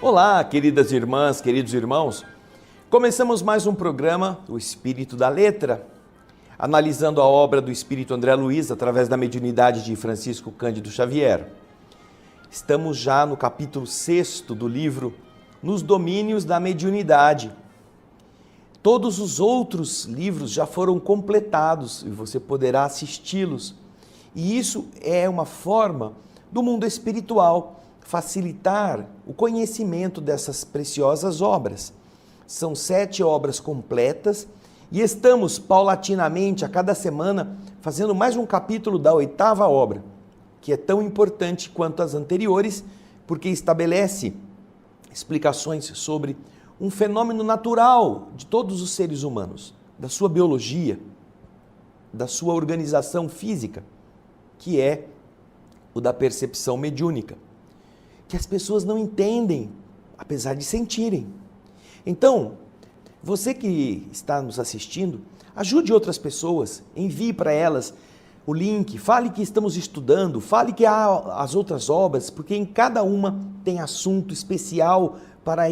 Olá, queridas irmãs, queridos irmãos. Começamos mais um programa, O Espírito da Letra, analisando a obra do Espírito André Luiz através da mediunidade de Francisco Cândido Xavier. Estamos já no capítulo 6 do livro Nos Domínios da Mediunidade. Todos os outros livros já foram completados e você poderá assisti-los. E isso é uma forma do mundo espiritual facilitar o conhecimento dessas preciosas obras. São 7 obras completas e estamos paulatinamente a cada semana fazendo mais um capítulo da 8ª obra, que é tão importante quanto as anteriores, porque estabelece explicações sobre um fenômeno natural de todos os seres humanos, da sua biologia, da sua organização física, que é o da percepção mediúnica, que as pessoas não entendem, apesar de sentirem. Então, você que está nos assistindo, ajude outras pessoas, envie para elas o link, fale que estamos estudando, fale que há as outras obras, porque em cada uma tem assunto especial para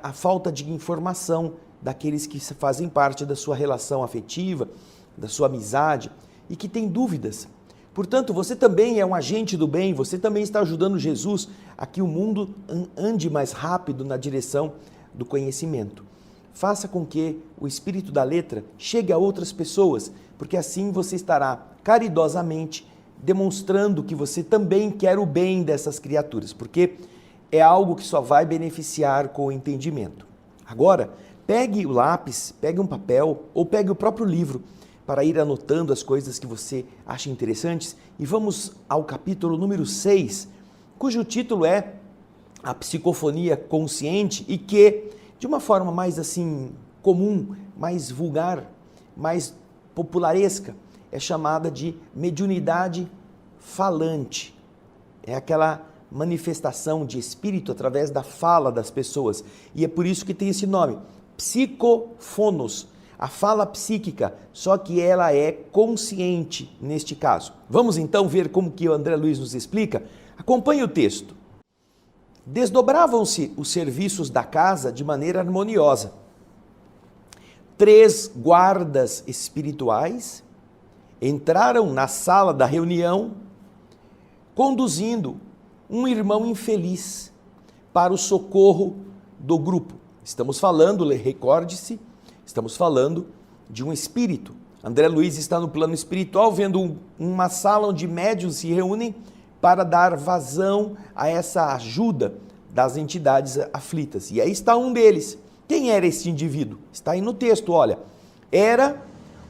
a falta de informação daqueles que fazem parte da sua relação afetiva, da sua amizade e que têm dúvidas. Portanto, você também é um agente do bem, você também está ajudando Jesus a que o mundo ande mais rápido na direção do conhecimento. Faça com que o Espírito da Letra chegue a outras pessoas, porque assim você estará caridosamente demonstrando que você também quer o bem dessas criaturas, porque é algo que só vai beneficiar com o entendimento. Agora, pegue o lápis, pegue um papel ou pegue o próprio livro para ir anotando as coisas que você acha interessantes e vamos ao capítulo número 6, cujo título é A Psicofonia Consciente e que, de uma forma mais assim comum, mais vulgar, mais popularesca, é chamada de mediunidade falante. É aquela manifestação de espírito através da fala das pessoas. E é por isso que tem esse nome, psicofonos, a fala psíquica, só que ela é consciente neste caso. Vamos então ver como que o André Luiz nos explica? Acompanhe o texto. Desdobravam-se os serviços da casa de maneira harmoniosa. 3 guardas espirituais entraram na sala da reunião, conduzindo um irmão infeliz para o socorro do grupo. Estamos falando, recorde-se, estamos falando de um espírito. André Luiz está no plano espiritual, vendo uma sala onde médiuns se reúnem para dar vazão a essa ajuda das entidades aflitas. E aí está um deles. Quem era esse indivíduo? Está aí no texto, olha. Era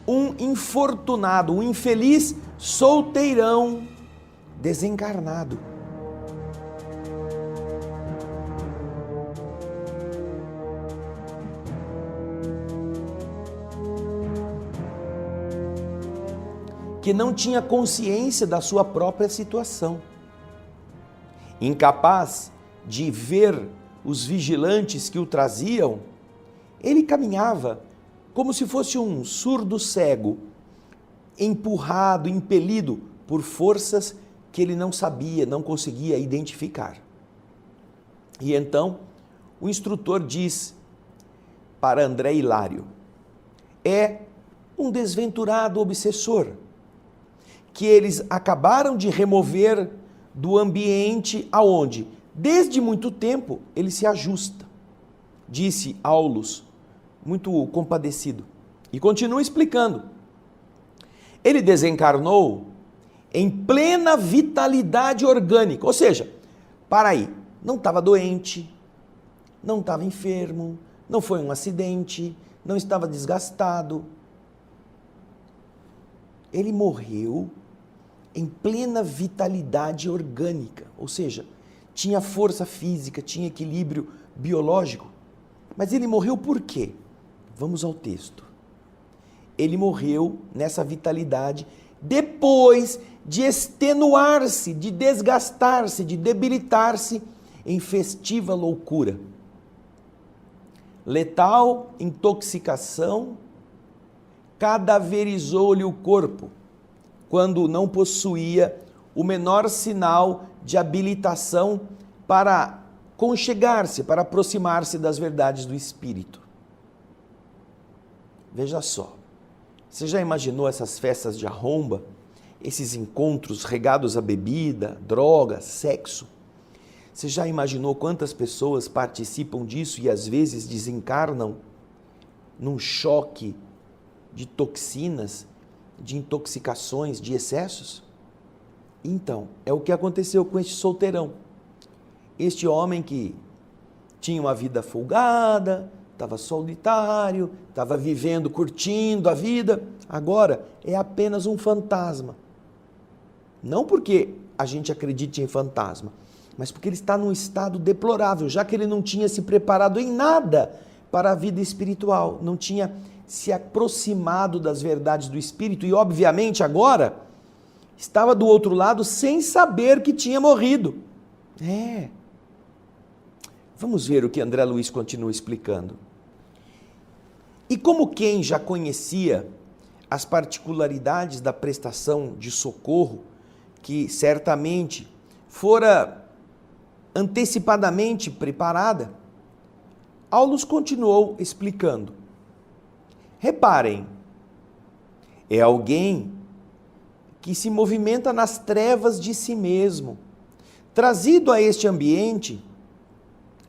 um infortunado, um infeliz solteirão desencarnado. Que não tinha consciência da sua própria situação. Incapaz de ver os vigilantes que o traziam, ele caminhava como se fosse um surdo cego, empurrado, impelido por forças que ele não sabia, não conseguia identificar. E então, o instrutor diz para André Hilário, é um desventurado obsessor, que eles acabaram de remover do ambiente aonde, desde muito tempo, ele se ajusta, disse Aulus, muito compadecido. E continua explicando. Ele desencarnou em plena vitalidade orgânica, ou seja, para aí, não estava doente, não estava enfermo, não foi um acidente, não estava desgastado. Ele morreu em plena vitalidade orgânica, ou seja, tinha força física, tinha equilíbrio biológico, mas ele morreu por quê? Vamos ao texto. Ele morreu nessa vitalidade depois de extenuar-se, de desgastar-se, de debilitar-se em festiva loucura. Letal intoxicação cadaverizou-lhe o corpo, quando não possuía o menor sinal de habilitação para conchegar-se, para aproximar-se das verdades do Espírito. Veja só, você já imaginou essas festas de arromba, esses encontros regados a bebida, droga, sexo? Você já imaginou quantas pessoas participam disso e às vezes desencarnam num choque de toxinas, de intoxicações, de excessos? Então, é o que aconteceu com este solteirão. Este homem que tinha uma vida folgada, estava solitário, estava vivendo, curtindo a vida, agora é apenas um fantasma. Não porque a gente acredite em fantasma, mas porque ele está num estado deplorável, já que ele não tinha se preparado em nada para a vida espiritual, não tinha se aproximado das verdades do Espírito e, obviamente, agora estava do outro lado sem saber que tinha morrido. Vamos ver o que André Luiz continua explicando. E como quem já conhecia as particularidades da prestação de socorro, que certamente fora antecipadamente preparada, Aulus continuou explicando. Reparem, é alguém que se movimenta nas trevas de si mesmo, trazido a este ambiente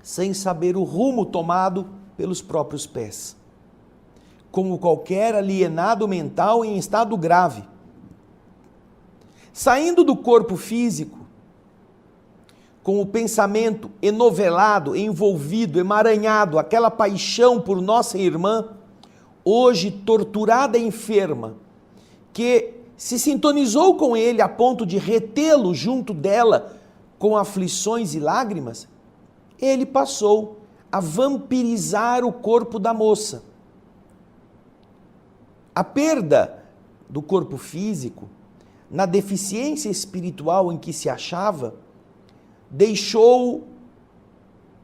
sem saber o rumo tomado pelos próprios pés, como qualquer alienado mental em estado grave. Saindo do corpo físico, com o pensamento enovelado, envolvido, emaranhado, aquela paixão por nossa irmã, hoje torturada e enferma, que se sintonizou com ele a ponto de retê-lo junto dela com aflições e lágrimas, ele passou a vampirizar o corpo da moça. A perda do corpo físico, na deficiência espiritual em que se achava, deixou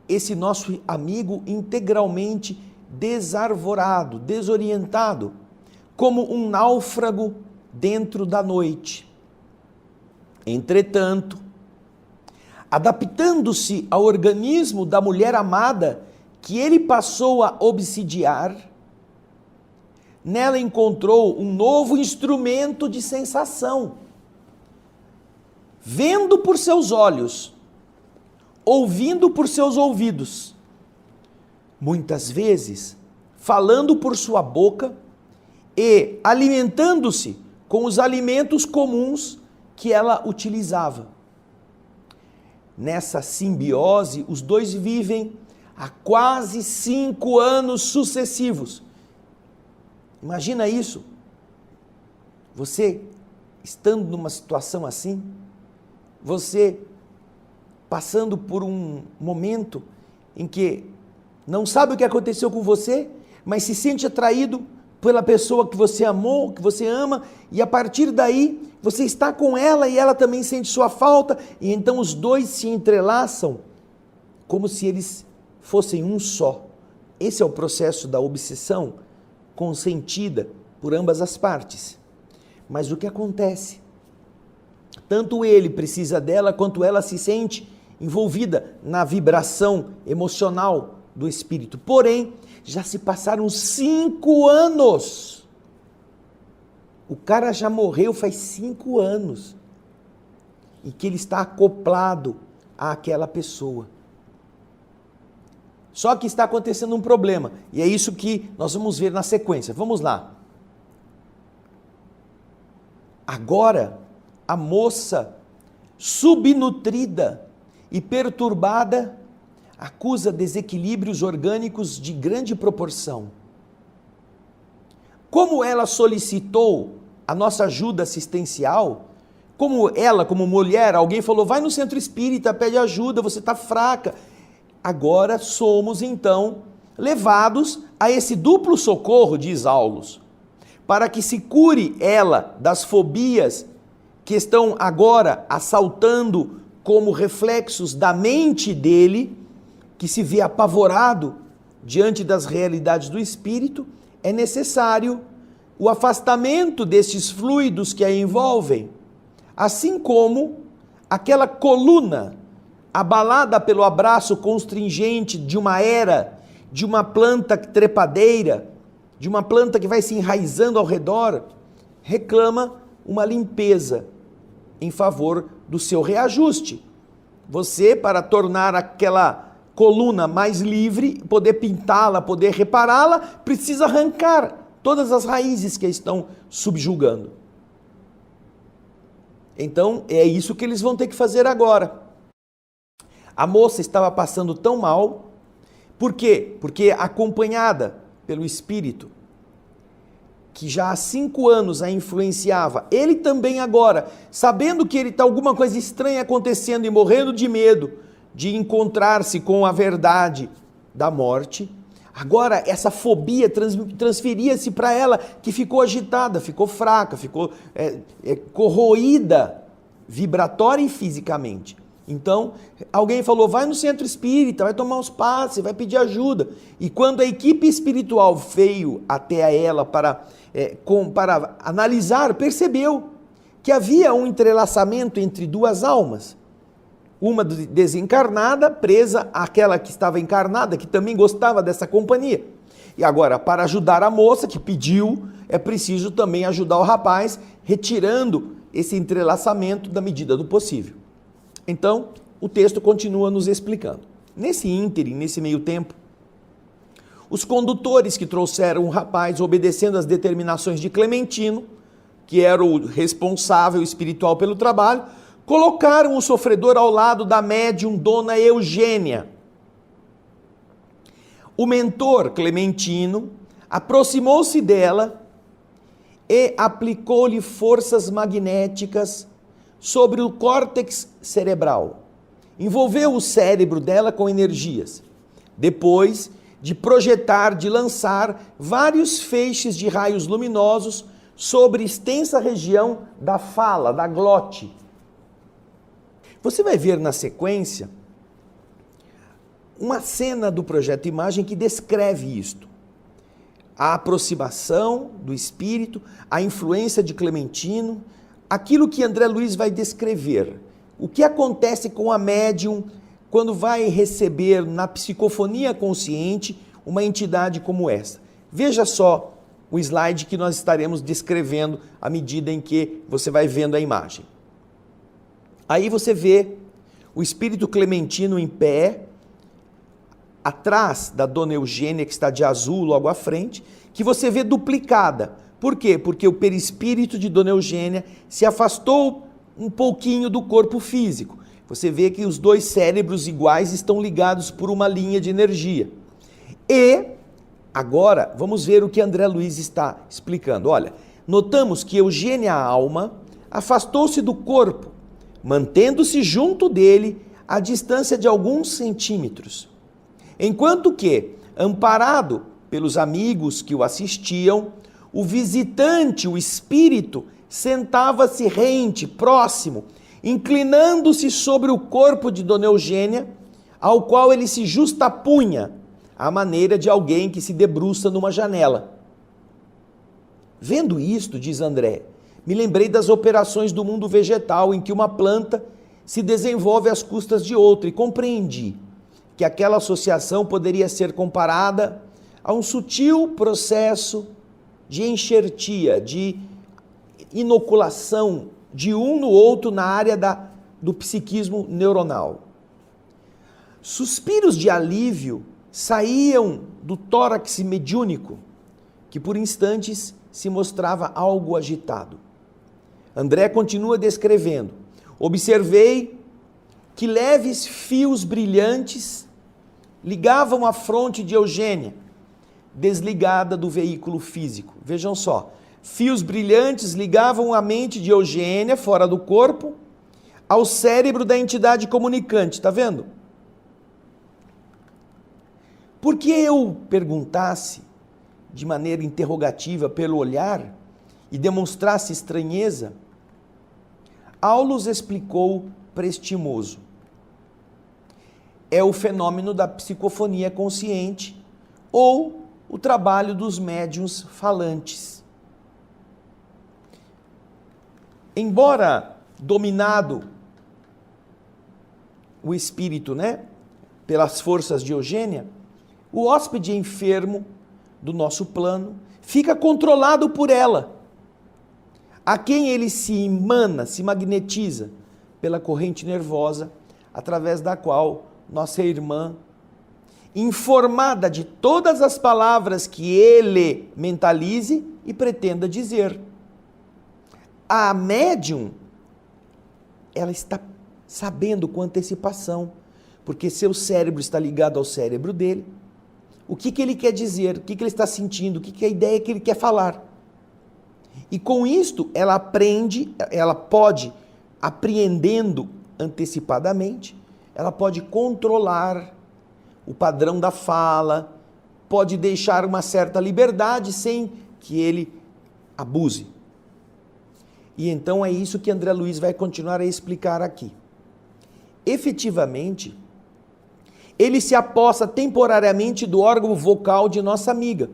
esse nosso amigo integralmente desarvorado, desorientado, como um náufrago dentro da noite. Entretanto, adaptando-se ao organismo da mulher amada que ele passou a obsidiar, nela encontrou um novo instrumento de sensação. Vendo por seus olhos, ouvindo por seus ouvidos, muitas vezes falando por sua boca e alimentando-se com os alimentos comuns que ela utilizava. Nessa simbiose, os dois vivem há quase 5 anos sucessivos. Imagina isso, você estando numa situação assim, você passando por um momento em que não sabe o que aconteceu com você, mas se sente atraído pela pessoa que você amou, que você ama, e a partir daí você está com ela e ela também sente sua falta, e então os dois se entrelaçam como se eles fossem um só. Esse é o processo da obsessão consentida por ambas as partes. Mas o que acontece? Tanto ele precisa dela, quanto ela se sente envolvida na vibração emocional do espírito. Porém, já se passaram 5 anos. O cara já morreu faz 5 anos. E que ele está acoplado àquela pessoa. Só que está acontecendo um problema. E é isso que nós vamos ver na sequência. Vamos lá. Agora, a moça, subnutrida e perturbada, acusa desequilíbrios orgânicos de grande proporção. Como ela solicitou a nossa ajuda assistencial, como ela, como mulher, alguém falou, vai no centro espírita, pede ajuda, você está fraca. Agora somos, então, levados a esse duplo socorro, diz Aulus, para que se cure ela das fobias que estão agora assaltando como reflexos da mente dele, que se vê apavorado diante das realidades do espírito, é necessário o afastamento destes fluidos que a envolvem, assim como aquela coluna abalada pelo abraço constringente de uma era, de uma planta trepadeira, de uma planta que vai se enraizando ao redor, reclama uma limpeza em favor do seu reajuste. Você, para tornar aquela coluna mais livre, poder pintá-la, poder repará-la, precisa arrancar todas as raízes que a estão subjugando. Então, é isso que eles vão ter que fazer agora. A moça estava passando tão mal. Por quê? Porque acompanhada pelo Espírito, que já há 5 anos a influenciava, ele também agora, sabendo que ele está alguma coisa estranha acontecendo e morrendo de medo de encontrar-se com a verdade da morte, agora essa fobia transferia-se para ela, que ficou agitada, ficou fraca, ficou corroída, vibratória e fisicamente. Então, alguém falou, vai no centro espírita, vai tomar uns passes, vai pedir ajuda. E quando a equipe espiritual veio até ela para analisar, percebeu que havia um entrelaçamento entre duas almas. Uma desencarnada, presa àquela que estava encarnada, que também gostava dessa companhia. E agora, para ajudar a moça que pediu, é preciso também ajudar o rapaz, retirando esse entrelaçamento da medida do possível. Então, o texto continua nos explicando. Nesse ínterim, nesse meio tempo, os condutores que trouxeram o rapaz obedecendo às determinações de Clementino, que era o responsável espiritual pelo trabalho, colocaram o sofredor ao lado da médium Dona Eugênia. O mentor Clementino aproximou-se dela e aplicou-lhe forças magnéticas sobre o córtex cerebral. Envolveu o cérebro dela com energias. Depois de projetar, de lançar vários feixes de raios luminosos sobre extensa região da fala, da glote. Você vai ver na sequência uma cena do Projeto Imagem que descreve isto. A aproximação do espírito, a influência de Clementino, aquilo que André Luiz vai descrever. O que acontece com a médium quando vai receber na psicofonia consciente uma entidade como essa. Veja só o slide que nós estaremos descrevendo à medida em que você vai vendo a imagem. Aí você vê o espírito Clementino em pé, atrás da Dona Eugênia, que está de azul logo à frente, que você vê duplicada. Por quê? Porque o perispírito de Dona Eugênia se afastou um pouquinho do corpo físico. Você vê que os dois cérebros iguais estão ligados por uma linha de energia. E agora vamos ver o que André Luiz está explicando. Olha, notamos que Eugênia, a alma, afastou-se do corpo, mantendo-se junto dele a distância de alguns centímetros. Enquanto que, amparado pelos amigos que o assistiam, o visitante, o espírito, sentava-se rente, próximo, inclinando-se sobre o corpo de Dona Eugênia, ao qual ele se justapunha, à maneira de alguém que se debruça numa janela. Vendo isto, diz André, me lembrei das operações do mundo vegetal, em que uma planta se desenvolve às custas de outra, e compreendi que aquela associação poderia ser comparada a um sutil processo de enxertia, de inoculação de um no outro na área do psiquismo neuronal. Suspiros de alívio saíam do tórax mediúnico, que por instantes se mostrava algo agitado. André continua descrevendo. Observei que leves fios brilhantes ligavam a fronte de Eugênia, desligada do veículo físico. Vejam só, fios brilhantes ligavam a mente de Eugênia, fora do corpo, ao cérebro da entidade comunicante, está vendo? Por que eu perguntasse de maneira interrogativa pelo olhar e demonstrasse estranheza? Aulus explicou prestimoso. É o fenômeno da psicofonia consciente ou o trabalho dos médiuns falantes. Embora dominado o espírito, né, pelas forças de Eugênia, o hóspede enfermo do nosso plano fica controlado por ela, a quem ele se emana, se magnetiza pela corrente nervosa, através da qual nossa irmã, informada de todas as palavras que ele mentalize e pretenda dizer. A médium, ela está sabendo com antecipação, porque seu cérebro está ligado ao cérebro dele, o que ele quer dizer, o que ele está sentindo, o que é a ideia que ele quer falar. E com isto, ela aprende, ela pode, apreendendo antecipadamente, ela pode controlar o padrão da fala, pode deixar uma certa liberdade sem que ele abuse. E então é isso que André Luiz vai continuar a explicar aqui. Efetivamente, ele se apossa temporariamente do órgão vocal de nossa amiga,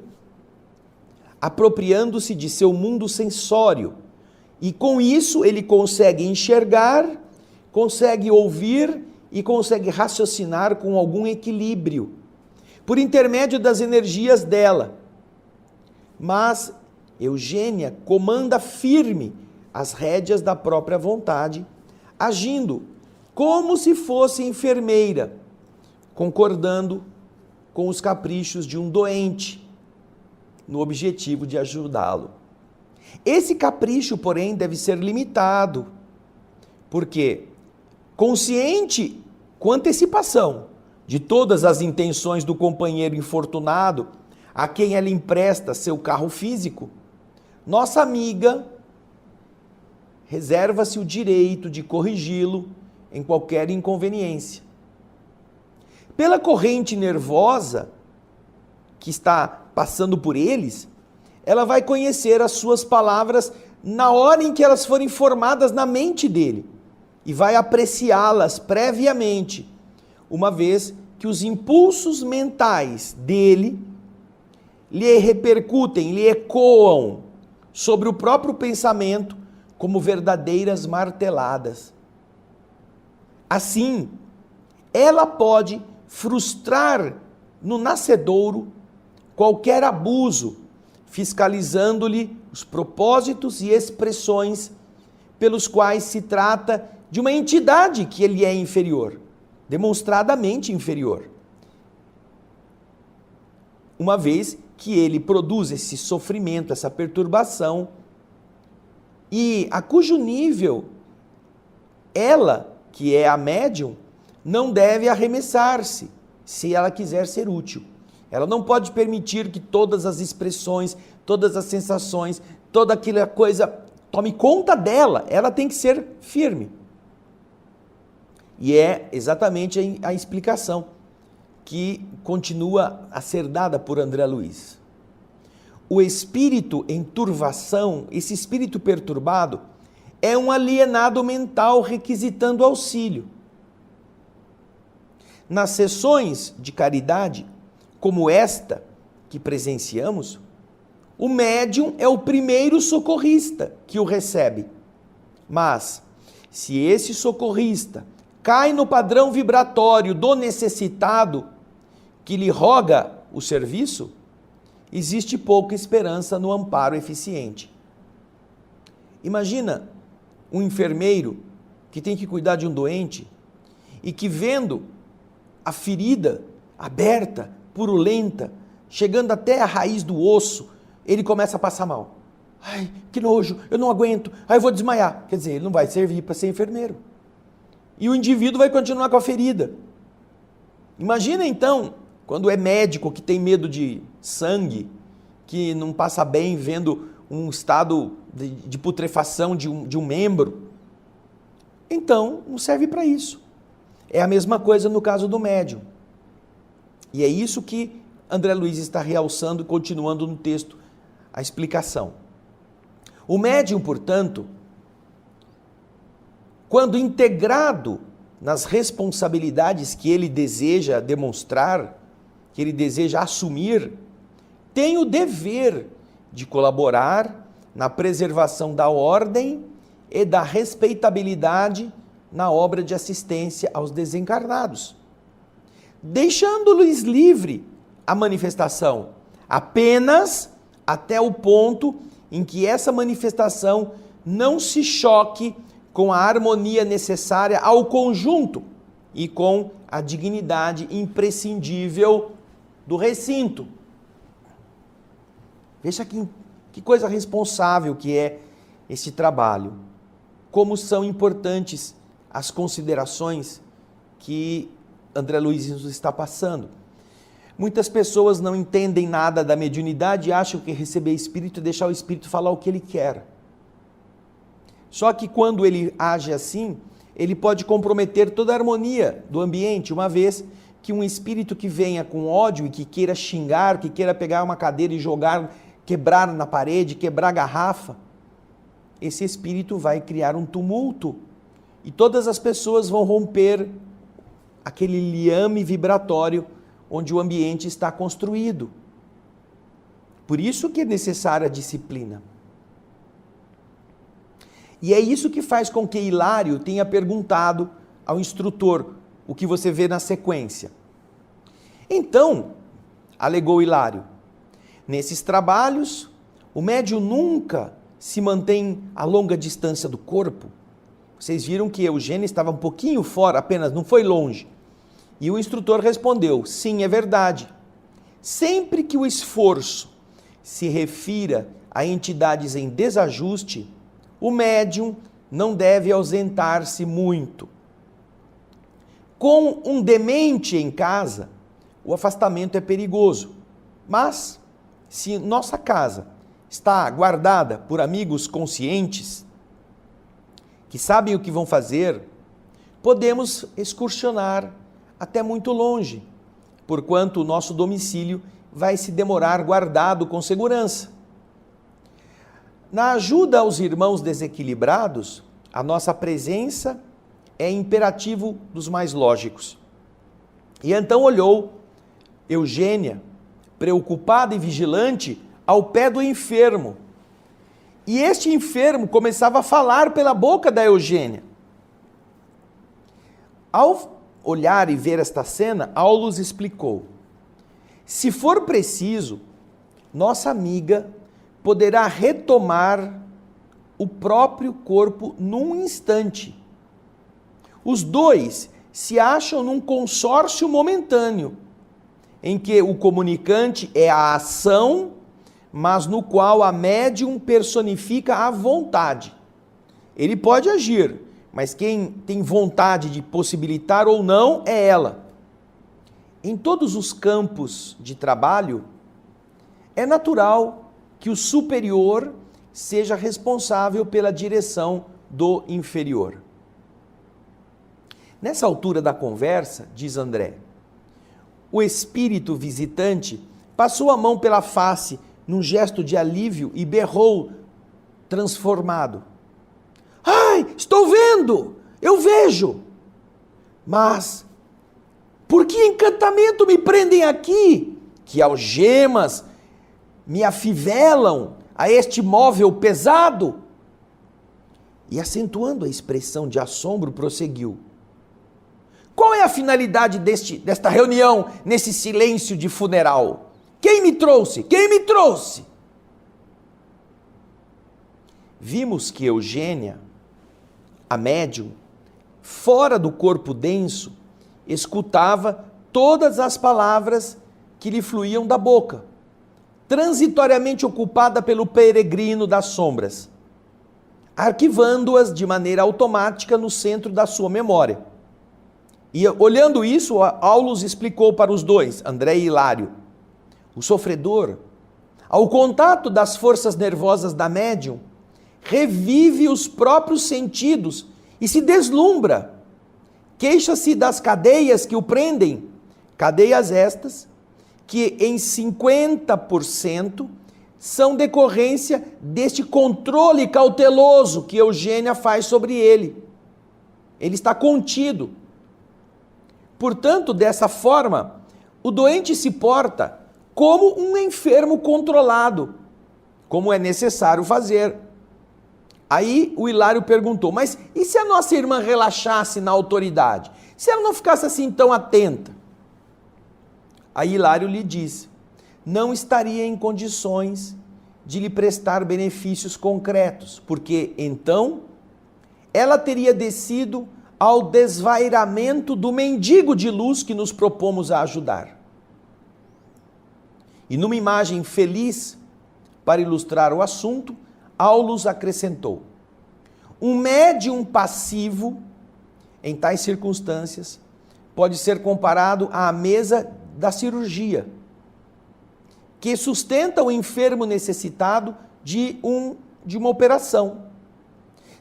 apropriando-se de seu mundo sensório, e com isso ele consegue enxergar, consegue ouvir e consegue raciocinar com algum equilíbrio, por intermédio das energias dela. Mas Eugênia comanda firme as rédeas da própria vontade, agindo como se fosse enfermeira, concordando com os caprichos de um doente, no objetivo de ajudá-lo. Esse capricho, porém, deve ser limitado, porque, consciente com antecipação de todas as intenções do companheiro infortunado, a quem ela empresta seu carro físico, nossa amiga reserva-se o direito de corrigi-lo em qualquer inconveniência. Pela corrente nervosa que está passando por eles, ela vai conhecer as suas palavras na hora em que elas forem formadas na mente dele e vai apreciá-las previamente, uma vez que os impulsos mentais dele lhe repercutem, lhe ecoam sobre o próprio pensamento como verdadeiras marteladas. Assim, ela pode frustrar no nascedouro qualquer abuso, fiscalizando-lhe os propósitos e expressões pelos quais se trata de uma entidade que ele é inferior, demonstradamente inferior. Uma vez que ele produz esse sofrimento, essa perturbação, e a cujo nível ela, que é a médium, não deve arremessar-se, se ela quiser ser útil. Ela não pode permitir que todas as expressões, todas as sensações, toda aquela coisa tome conta dela. Ela tem que ser firme. E é exatamente a explicação que continua a ser dada por André Luiz. O espírito em turvação, esse espírito perturbado, é um alienado mental requisitando auxílio. Nas sessões de caridade, como esta que presenciamos, o médium é o primeiro socorrista que o recebe. Mas, se esse socorrista cai no padrão vibratório do necessitado que lhe roga o serviço, existe pouca esperança no amparo eficiente. Imagina um enfermeiro que tem que cuidar de um doente e que, vendo a ferida aberta, purulenta, chegando até a raiz do osso, ele começa a passar mal. Ai, que nojo, eu não aguento, ai, eu vou desmaiar. Quer dizer, ele não vai servir para ser enfermeiro. E o indivíduo vai continuar com a ferida. Imagina então, quando é médico que tem medo de sangue, que não passa bem vendo um estado de putrefação de um membro. Então, não serve para isso. É a mesma coisa no caso do médium. E é isso que André Luiz está realçando, continuando no texto, a explicação. O médium, portanto, quando integrado nas responsabilidades que ele deseja demonstrar, que ele deseja assumir, tem o dever de colaborar na preservação da ordem e da respeitabilidade na obra de assistência aos desencarnados, deixando-lhes livre a manifestação, apenas até o ponto em que essa manifestação não se choque com a harmonia necessária ao conjunto e com a dignidade imprescindível do recinto. Veja que coisa responsável que é esse trabalho. Como são importantes as considerações que André Luiz nos está passando. Muitas pessoas não entendem nada da mediunidade e acham que receber espírito é deixar o espírito falar o que ele quer. Só que quando ele age assim, ele pode comprometer toda a harmonia do ambiente, uma vez que um espírito que venha com ódio e que queira xingar, que queira pegar uma cadeira e jogar, quebrar na parede, quebrar a garrafa, esse espírito vai criar um tumulto e todas as pessoas vão romper aquele liame vibratório onde o ambiente está construído. Por isso que é necessária a disciplina. E é isso que faz com que Hilário tenha perguntado ao instrutor o que você vê na sequência. Então, alegou Hilário, nesses trabalhos, o médium nunca se mantém a longa distância do corpo. Vocês viram que Eugênia estava um pouquinho fora, apenas, não foi longe. E o instrutor respondeu, sim, é verdade. Sempre que o esforço se refira a entidades em desajuste, o médium não deve ausentar-se muito. Com um demente em casa, o afastamento é perigoso. Mas, se nossa casa está guardada por amigos conscientes, que sabem o que vão fazer, podemos excursionar até muito longe, porquanto o nosso domicílio vai se demorar guardado com segurança. Na ajuda aos irmãos desequilibrados, a nossa presença é imperativo dos mais lógicos. E então olhou Eugênia, preocupada e vigilante, ao pé do enfermo. E este enfermo começava a falar pela boca da Eugênia. Ao olhar e ver esta cena, Aulus explicou: se for preciso, nossa amiga poderá retomar o próprio corpo num instante. Os dois se acham num consórcio momentâneo, em que o comunicante é a ação, mas no qual a médium personifica a vontade. Ele pode agir, mas quem tem vontade de possibilitar ou não é ela. Em todos os campos de trabalho, é natural que o superior seja responsável pela direção do inferior. Nessa altura da conversa, diz André, o espírito visitante passou a mão pela face num gesto de alívio e berrou, transformado: ai, estou vendo, eu vejo, mas por que encantamento me prendem aqui? Que algemas me afivelam a este móvel pesado? E acentuando a expressão de assombro, prosseguiu: qual é a finalidade desta reunião nesse silêncio de funeral? Quem me trouxe? Quem me trouxe? Vimos que Eugênia, a médium, fora do corpo denso, escutava todas as palavras que lhe fluíam da boca, transitoriamente ocupada pelo peregrino das sombras, arquivando-as de maneira automática no centro da sua memória. E olhando isso, Aulus explicou para os dois, André e Hilário: o sofredor, ao contato das forças nervosas da médium, revive os próprios sentidos e se deslumbra. Queixa-se das cadeias que o prendem, cadeias estas que em 50% são decorrência deste controle cauteloso que Eugênia faz sobre ele. Ele está contido. Portanto, dessa forma, o doente se porta como um enfermo controlado, como é necessário fazer. Aí o Hilário perguntou, mas e se a nossa irmã relaxasse na autoridade? Se ela não ficasse assim tão atenta? Aí Hilário lhe disse, não estaria em condições de lhe prestar benefícios concretos, porque então ela teria descido ao desvairamento do mendigo de luz que nos propomos a ajudar. E numa imagem feliz, para ilustrar o assunto, Aulus acrescentou, um médium passivo, em tais circunstâncias, pode ser comparado à mesa da cirurgia, que sustenta o enfermo necessitado de uma operação.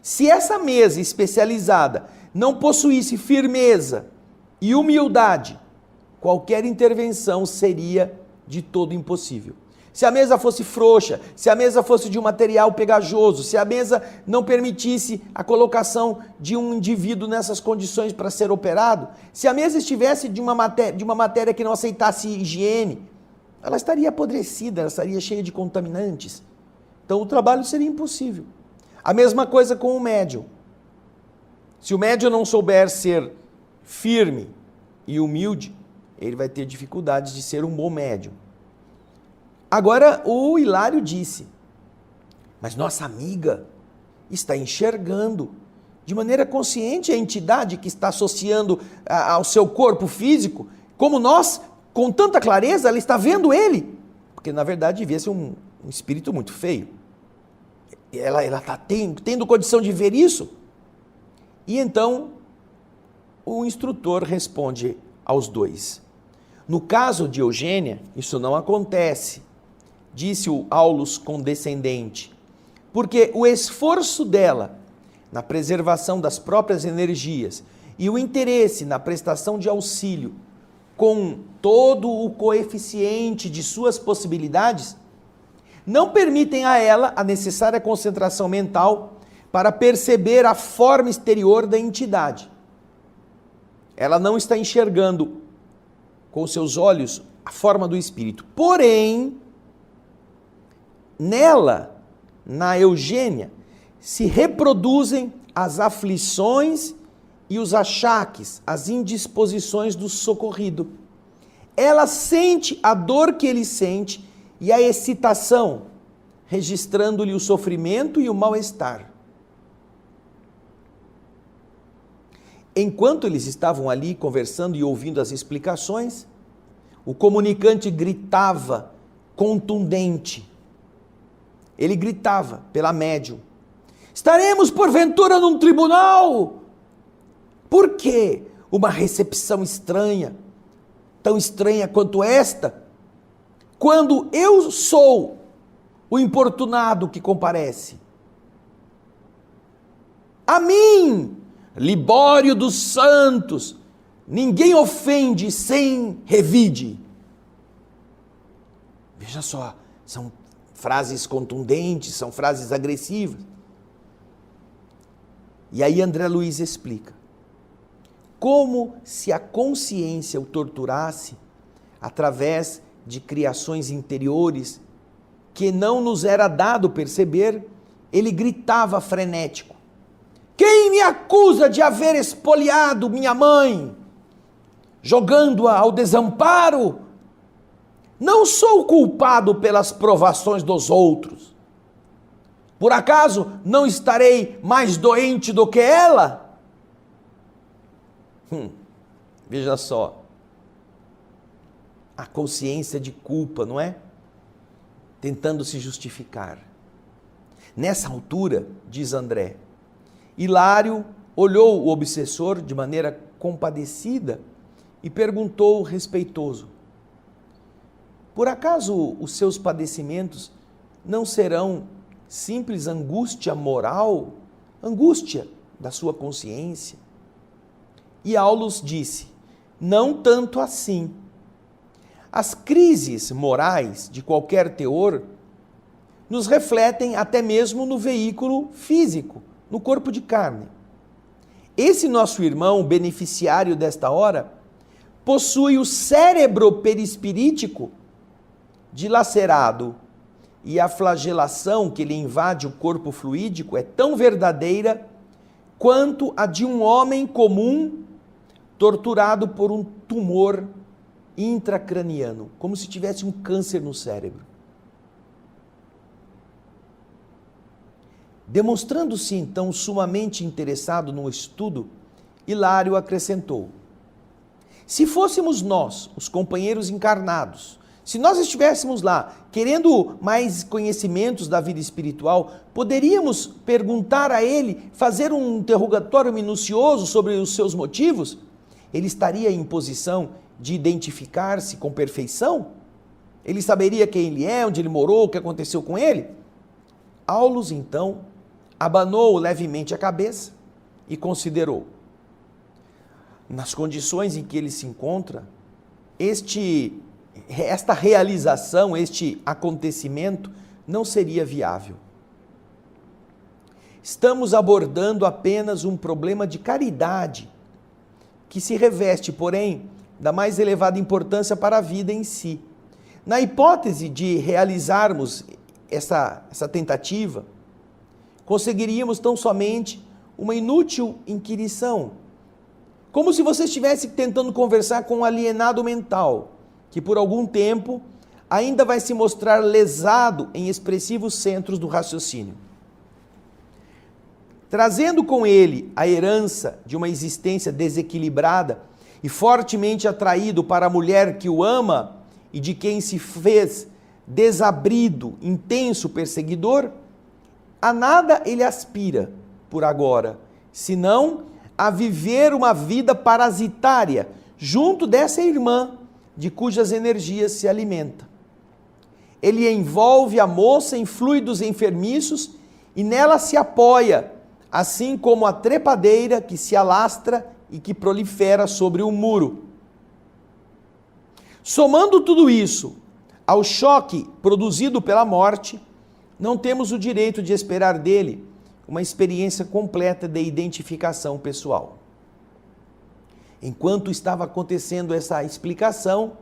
Se essa mesa especializada não possuísse firmeza e humildade, qualquer intervenção seria de todo impossível. Se a mesa fosse frouxa, se a mesa fosse de um material pegajoso, se a mesa não permitisse a colocação de um indivíduo nessas condições para ser operado, se a mesa estivesse de uma matéria que não aceitasse higiene, ela estaria apodrecida, ela estaria cheia de contaminantes. Então o trabalho seria impossível. A mesma coisa com o médium. Se o médium não souber ser firme e humilde, ele vai ter dificuldades de ser um bom médium. Agora o Hilário disse, mas nossa amiga está enxergando de maneira consciente a entidade que está associando ao seu corpo físico, como nós, com tanta clareza, ela está vendo ele, porque na verdade devia ser um espírito muito feio. Ela está tendo condição de ver isso? E então o instrutor responde aos dois. No caso de Eugênia, isso não acontece, disse o Aulus condescendente, porque o esforço dela na preservação das próprias energias e o interesse na prestação de auxílio com todo o coeficiente de suas possibilidades não permitem a ela a necessária concentração mental para perceber a forma exterior da entidade. Ela não está enxergando com seus olhos a forma do espírito. Porém, nela, na Eugênia, se reproduzem as aflições e os achaques, as indisposições do socorrido. Ela sente a dor que ele sente e a excitação, registrando-lhe o sofrimento e o mal-estar. Enquanto eles estavam ali conversando e ouvindo as explicações, o comunicante gritava, contundente. Ele gritava pela médium, estaremos porventura num tribunal? Por que uma recepção estranha, tão estranha quanto esta, quando eu sou o importunado que comparece? A mim, Libório dos Santos, ninguém ofende sem revide. Veja só, são frases contundentes, são frases agressivas. E aí André Luiz explica, como se a consciência o torturasse através de criações interiores que não nos era dado perceber, ele gritava frenético, quem me acusa de haver espoliado minha mãe, jogando-a ao desamparo? Não sou culpado pelas provações dos outros. Por acaso não estarei mais doente do que ela? Veja só, a consciência de culpa, não é? Tentando se justificar. Nessa altura, diz André, Hilário olhou o obsessor de maneira compadecida e perguntou respeitoso, por acaso os seus padecimentos não serão simples angústia moral, angústia da sua consciência? E Aulus disse, não tanto assim. As crises morais de qualquer teor nos refletem até mesmo no veículo físico, no corpo de carne. Esse nosso irmão beneficiário desta hora possui o cérebro perispirítico dilacerado e a flagelação que lhe invade o corpo fluídico é tão verdadeira quanto a de um homem comum torturado por um tumor intracraniano, como se tivesse um câncer no cérebro. Demonstrando-se então sumamente interessado no estudo, Hilário acrescentou: se fôssemos nós, os companheiros encarnados, se nós estivéssemos lá querendo mais conhecimentos da vida espiritual, poderíamos perguntar a ele, fazer um interrogatório minucioso sobre os seus motivos? Ele estaria em posição de identificar-se com perfeição? Ele saberia quem ele é, onde ele morou, o que aconteceu com ele? Aulus, então, abanou levemente a cabeça e considerou: nas condições em que ele se encontra, esta realização, este acontecimento não seria viável. Estamos abordando apenas um problema de caridade, que se reveste, porém, da mais elevada importância para a vida em si. Na hipótese de realizarmos essa tentativa, conseguiríamos tão somente uma inútil inquirição, como se você estivesse tentando conversar com um alienado mental, que por algum tempo ainda vai se mostrar lesado em expressivos centros do raciocínio. Trazendo com ele a herança de uma existência desequilibrada e fortemente atraído para a mulher que o ama e de quem se fez desabrido, intenso perseguidor, a nada ele aspira por agora, senão a viver uma vida parasitária junto dessa irmã de cujas energias se alimenta. Ele envolve a moça em fluidos enfermiços e nela se apoia, assim como a trepadeira que se alastra e que prolifera sobre um muro. Somando tudo isso ao choque produzido pela morte, não temos o direito de esperar dele uma experiência completa de identificação pessoal. Enquanto estava acontecendo essa explicação,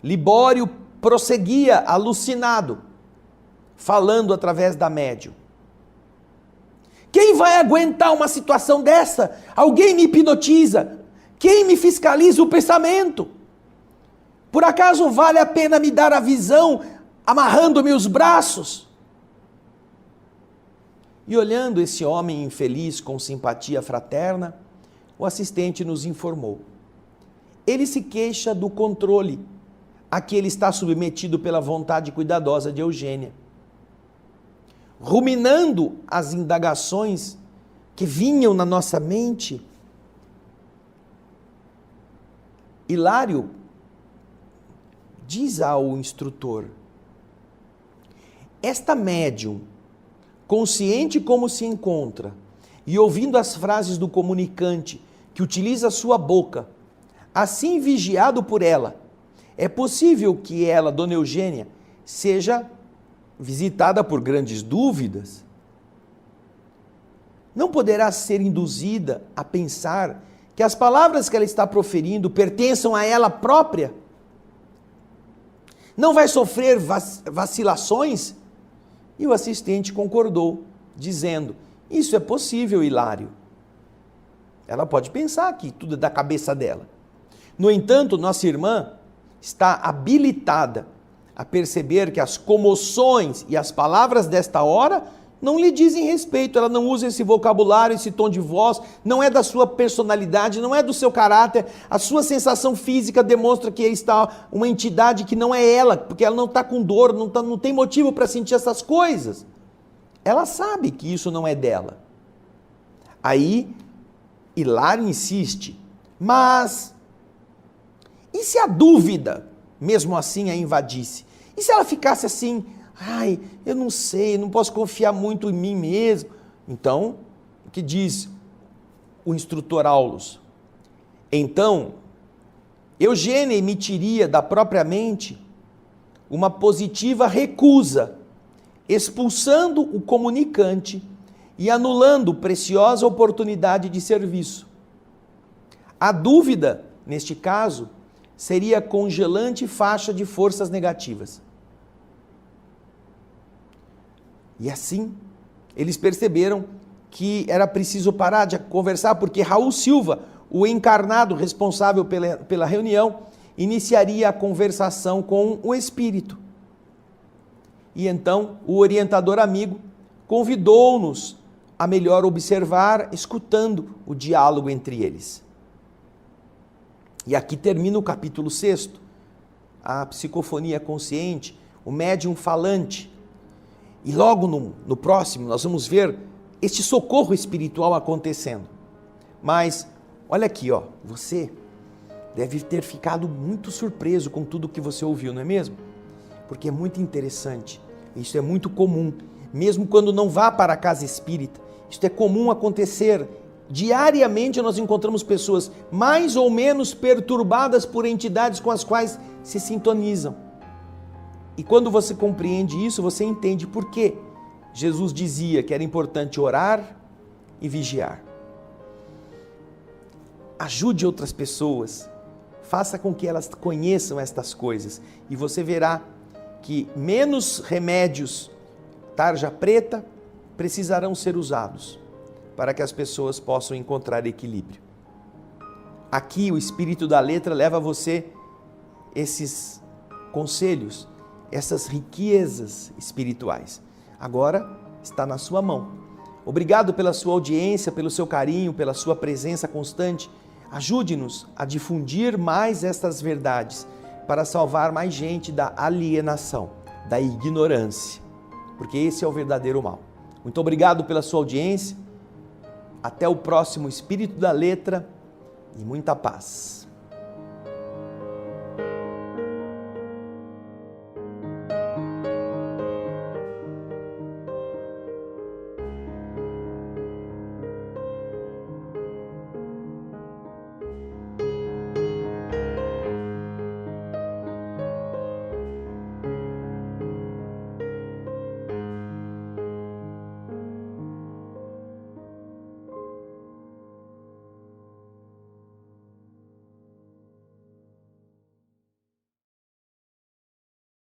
Libório prosseguia alucinado, falando através da médium. Quem vai aguentar uma situação dessa? Alguém me hipnotiza? Quem me fiscaliza o pensamento? Por acaso vale a pena me dar a visão amarrando-me os braços? E olhando esse homem infeliz com simpatia fraterna, o assistente nos informou: ele se queixa do controle a que ele está submetido pela vontade cuidadosa de Eugênia. Ruminando as indagações que vinham na nossa mente, Hilário diz ao instrutor: esta médium, consciente como se encontra, e ouvindo as frases do comunicante que utiliza sua boca, assim vigiado por ela, é possível que ela, Dona Eugênia, seja visitada por grandes dúvidas? Não poderá ser induzida a pensar que as palavras que ela está proferindo pertençam a ela própria? Não vai sofrer vacilações? E o assistente concordou, dizendo: isso é possível, Hilário. Ela pode pensar que tudo é da cabeça dela. No entanto, nossa irmã está habilitada a perceber que as comoções e as palavras desta hora não lhe dizem respeito. Ela não usa esse vocabulário, esse tom de voz, não é da sua personalidade, não é do seu caráter. A sua sensação física demonstra que está uma entidade que não é ela, porque ela não está com dor, não tem motivo para sentir essas coisas. Ela sabe que isso não é dela. Aí, Hilário insiste: mas e se a dúvida, mesmo assim, a invadisse? E se ela ficasse assim: ai, eu não sei, não posso confiar muito em mim mesmo? Então, o que diz o instrutor Aulus? Então, Eugênia emitiria da própria mente uma positiva recusa, expulsando o comunicante e anulando preciosa oportunidade de serviço. A dúvida, neste caso, seria a congelante faixa de forças negativas. E assim, eles perceberam que era preciso parar de conversar, porque Raul Silva, o encarnado responsável pela reunião, iniciaria a conversação com o espírito. E então o orientador amigo convidou-nos a melhor observar, escutando o diálogo entre eles. E aqui termina o capítulo 6, a psicofonia consciente, o médium falante. E logo no próximo nós vamos ver este socorro espiritual acontecendo. Mas olha aqui, você deve ter ficado muito surpreso com tudo que você ouviu, não é mesmo? Porque é muito interessante, isso é muito comum, mesmo quando não vá para a casa espírita, isso é comum acontecer. Diariamente nós encontramos pessoas mais ou menos perturbadas por entidades com as quais se sintonizam. E quando você compreende isso, você entende por que Jesus dizia que era importante orar e vigiar. Ajude outras pessoas, faça com que elas conheçam estas coisas e você verá que menos remédios tarja preta precisarão ser usados para que as pessoas possam encontrar equilíbrio. Aqui o espírito da letra leva a você esses conselhos, essas riquezas espirituais. Agora está na sua mão. Obrigado pela sua audiência, pelo seu carinho, pela sua presença constante. Ajude-nos a difundir mais estas verdades para salvar mais gente da alienação, da ignorância, porque esse é o verdadeiro mal. Muito obrigado pela sua audiência. Até o próximo Espírito da Letra e muita paz.